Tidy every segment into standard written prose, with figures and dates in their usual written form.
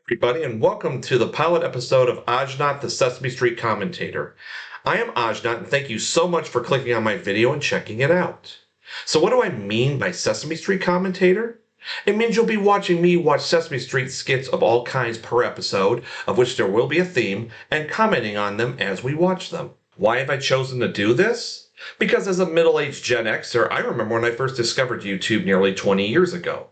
Everybody, and welcome to the pilot episode of Ahjnot, the Sesame Street Commentator. I am Ahjnot, and thank you so much for clicking on my video and checking it out. So what do I mean by Sesame Street Commentator? It means you'll be watching me watch Sesame Street skits of all kinds per episode, of which there will be a theme, and commenting on them as we watch them. Why have I chosen to do this? Because as a middle-aged Gen Xer, I remember when I first discovered YouTube nearly 20 years ago.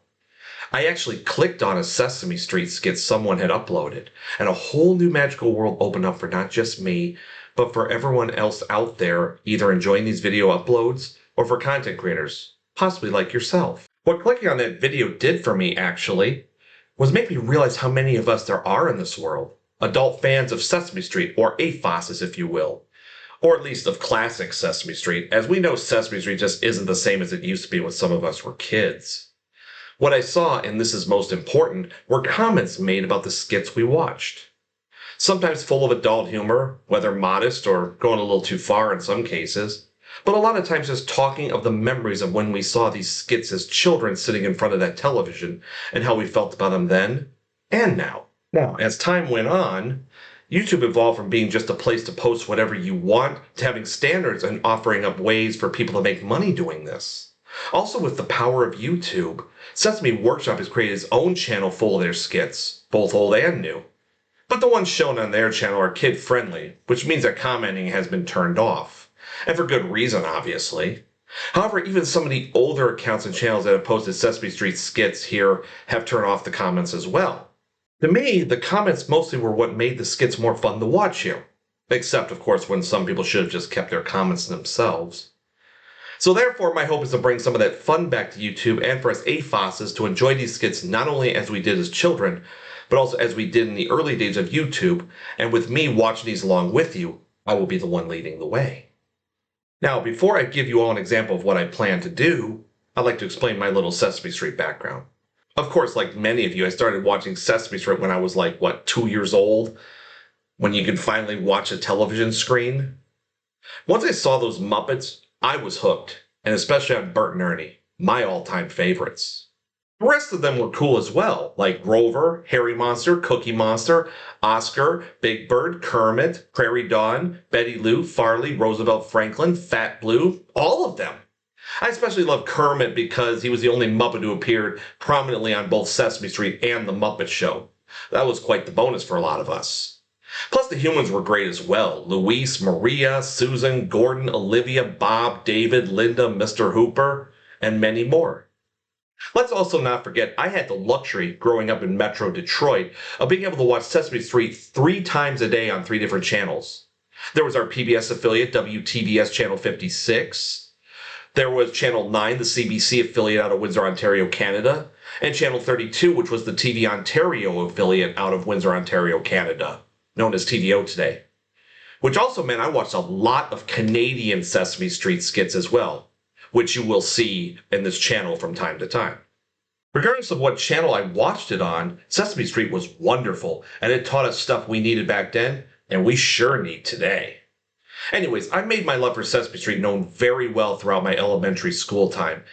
I actually clicked on a Sesame Street skit someone had uploaded, and a whole new magical world opened up for not just me, but for everyone else out there either enjoying these video uploads or for content creators, possibly like yourself. What clicking on that video did for me, actually, was make me realize how many of us there are in this world. Adult fans of Sesame Street, or AFOSs if you will. Or at least of classic Sesame Street, as we know Sesame Street just isn't the same as it used to be when some of us were kids. What I saw, and this is most important, were comments made about the skits we watched. Sometimes full of adult humor, whether modest or going a little too far in some cases, but a lot of times just talking of the memories of when we saw these skits as children sitting in front of that television and how we felt about them then and now. Now, as time went on, YouTube evolved from being just a place to post whatever you want to having standards and offering up ways for people to make money doing this. Also, with the power of YouTube, Sesame Workshop has created its own channel full of their skits, both old and new. But the ones shown on their channel are kid-friendly, which means that commenting has been turned off. And for good reason, obviously. However, even some of the older accounts and channels that have posted Sesame Street skits here have turned off the comments as well. To me, the comments mostly were what made the skits more fun to watch here. Except, of course, when some people should have just kept their comments to themselves. So therefore, my hope is to bring some of that fun back to YouTube and for us AFOSs to enjoy these skits not only as we did as children, but also as we did in the early days of YouTube, and with me watching these along with you, I will be the one leading the way. Now, before I give you all an example of what I plan to do, I'd like to explain my little Sesame Street background. Of course, like many of you, I started watching Sesame Street when I was 2 years old, when you could finally watch a television screen. Once I saw those Muppets, I was hooked, and especially on Bert and Ernie, my all-time favorites. The rest of them were cool as well, like Grover, Harry Monster, Cookie Monster, Oscar, Big Bird, Kermit, Prairie Dawn, Betty Lou, Farley, Roosevelt Franklin, Fat Blue, all of them. I especially love Kermit because he was the only Muppet who appeared prominently on both Sesame Street and The Muppet Show. That was quite the bonus for a lot of us. Plus, the humans were great as well. Luis, Maria, Susan, Gordon, Olivia, Bob, David, Linda, Mr. Hooper, and many more. Let's also not forget, I had the luxury, growing up in Metro Detroit, of being able to watch Sesame Street 3 times a day on 3 different channels. There was our PBS affiliate, WTBS Channel 56. There was Channel 9, the CBC affiliate out of Windsor, Ontario, Canada. And Channel 32, which was the TV Ontario affiliate out of Windsor, Ontario, Canada, known as TVO today. Which also meant I watched a lot of Canadian Sesame Street skits as well, which you will see in this channel from time to time. Regardless of what channel I watched it on, Sesame Street was wonderful, and it taught us stuff we needed back then, and we sure need today. Anyways, I made my love for Sesame Street known very well throughout my elementary school time,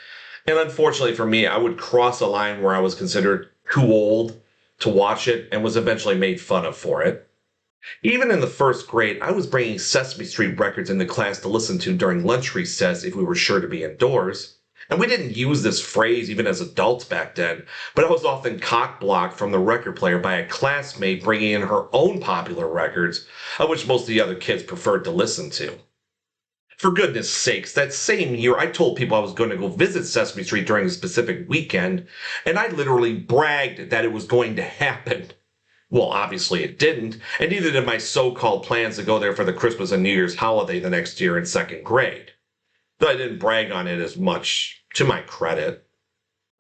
and unfortunately for me, I would cross a line where I was considered too old to watch it and was eventually made fun of for it. Even in the first grade, I was bringing Sesame Street records into class to listen to during lunch recess if we were sure to be indoors. And we didn't use this phrase even as adults back then, but I was often cock-blocked from the record player by a classmate bringing in her own popular records, of which most of the other kids preferred to listen to. For goodness sakes, that same year I told people I was going to go visit Sesame Street during a specific weekend, and I literally bragged that it was going to happen. Well, obviously it didn't, and neither did my so-called plans to go there for the Christmas and New Year's holiday the next year in second grade. Though I didn't brag on it as much, to my credit.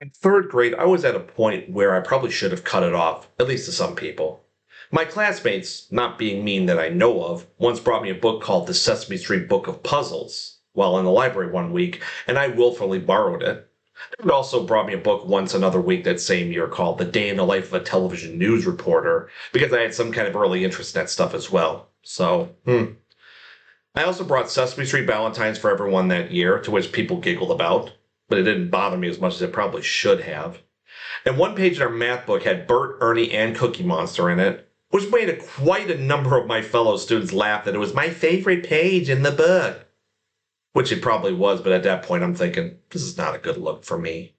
In third grade, I was at a point where I probably should have cut it off, at least to some people. My classmates, not being mean that I know of, once brought me a book called The Sesame Street Book of Puzzles while in the library one week, and I willfully borrowed it. They also brought me a book once another week that same year called The Day in the Life of a Television News Reporter, because I had some kind of early interest in that stuff as well. So, I also brought Sesame Street Valentines for Everyone that year, to which people giggled about, but it didn't bother me as much as it probably should have. And one page in our math book had Bert, Ernie, and Cookie Monster in it, which made quite a number of my fellow students laugh that it was my favorite page in the book. Which it probably was, but at that point I'm thinking, this is not a good look for me.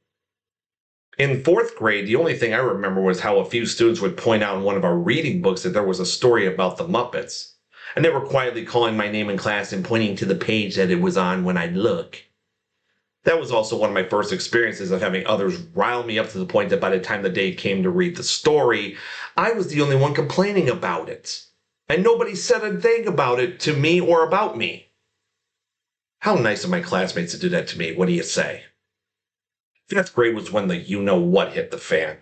In 4th grade, the only thing I remember was how a few students would point out in one of our reading books that there was a story about the Muppets. And they were quietly calling my name in class and pointing to the page that it was on when I'd look. That was also one of my first experiences of having others rile me up to the point that by the time the day came to read the story, I was the only one complaining about it. And nobody said a thing about it to me or about me. How nice of my classmates to do that to me, what do you say? 5th grade was when the you-know-what hit the fan.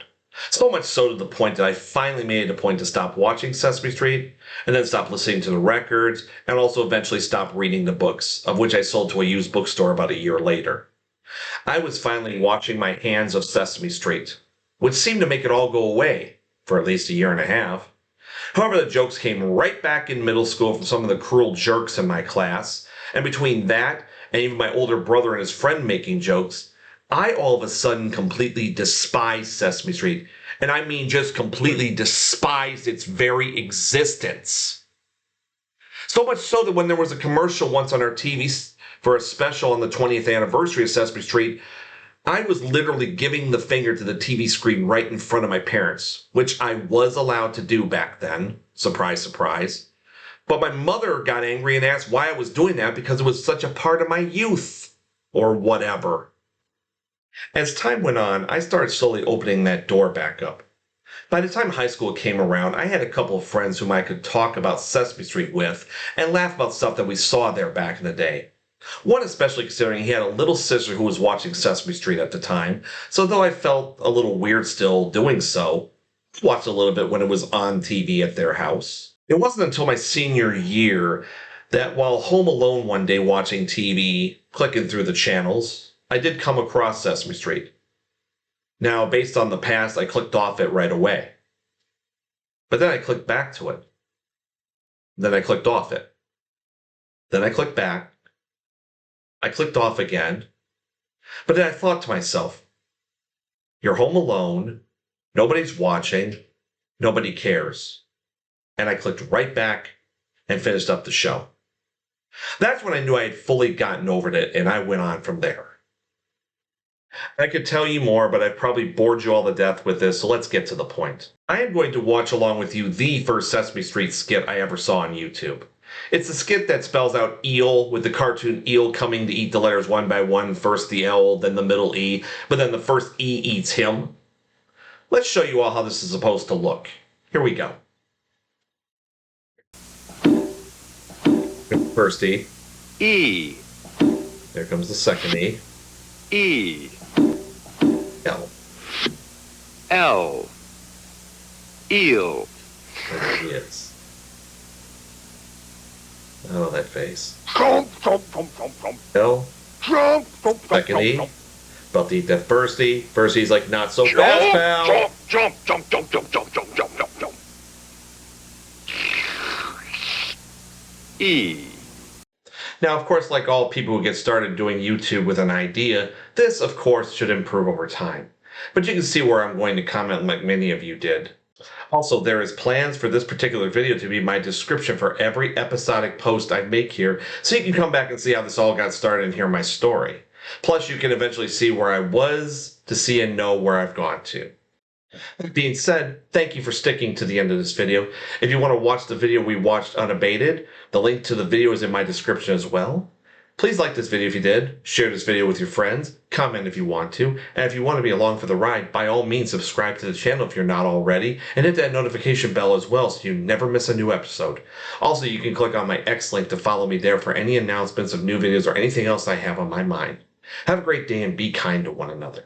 So much so to the point that I finally made it a point to stop watching Sesame Street, and then stop listening to the records, and also eventually stop reading the books, of which I sold to a used bookstore about a year later. I was finally washing my hands of Sesame Street, which seemed to make it all go away, for at least a year and a half. However, the jokes came right back in middle school from some of the cruel jerks in my class, and between that and even my older brother and his friend making jokes, I all of a sudden completely despised Sesame Street. And I mean just completely despised its very existence. So much so that when there was a commercial once on our TV for a special on the 20th anniversary of Sesame Street, I was literally giving the finger to the TV screen right in front of my parents, which I was allowed to do back then. Surprise, surprise. But my mother got angry and asked why I was doing that because it was such a part of my youth, or whatever. As time went on, I started slowly opening that door back up. By the time high school came around, I had a couple of friends whom I could talk about Sesame Street with and laugh about stuff that we saw there back in the day. One especially considering he had a little sister who was watching Sesame Street at the time, so though I felt a little weird still doing so, I watched a little bit when it was on TV at their house. It wasn't until my senior year that while home alone one day watching TV, clicking through the channels, I did come across Sesame Street. Now, based on the past, I clicked off it right away. But then I clicked back to it. Then I clicked off it. Then I clicked back. I clicked off again. But then I thought to myself, you're home alone, nobody's watching, nobody cares. And I clicked right back and finished up the show. That's when I knew I had fully gotten over it, and I went on from there. I could tell you more, but I've probably bored you all to death with this, so let's get to the point. I am going to watch along with you the first Sesame Street skit I ever saw on YouTube. It's the skit that spells out eel, with the cartoon eel coming to eat the letters one by one, first the L, then the middle E, but then the first E eats him. Let's show you all how this is supposed to look. Here we go. First E. E. There comes the second E. E. L. L. Eel. There he is. Oh, that face. Jump, jump, jump, jump, jump. L. Jump, jump, Second E. jump, About to eat that first E. First E's like, not so fast, pal. jump, jump, jump, jump, jump, jump, jump, jump, jump. E. Now, of course, like all people who get started doing YouTube with an idea, this, of course, should improve over time. But you can see where I'm going to comment like many of you did. Also, there is plans for this particular video to be my description for every episodic post I make here, so you can come back and see how this all got started and hear my story. Plus, you can eventually see where I was to see and know where I've gone to. That being said, thank you for sticking to the end of this video. If you want to watch the video we watched unabated, the link to the video is in my description as well. Please like this video if you did, share this video with your friends, comment if you want to, and if you want to be along for the ride, by all means subscribe to the channel if you're not already, and hit that notification bell as well so you never miss a new episode. Also, you can click on my X link to follow me there for any announcements of new videos or anything else I have on my mind. Have a great day and be kind to one another.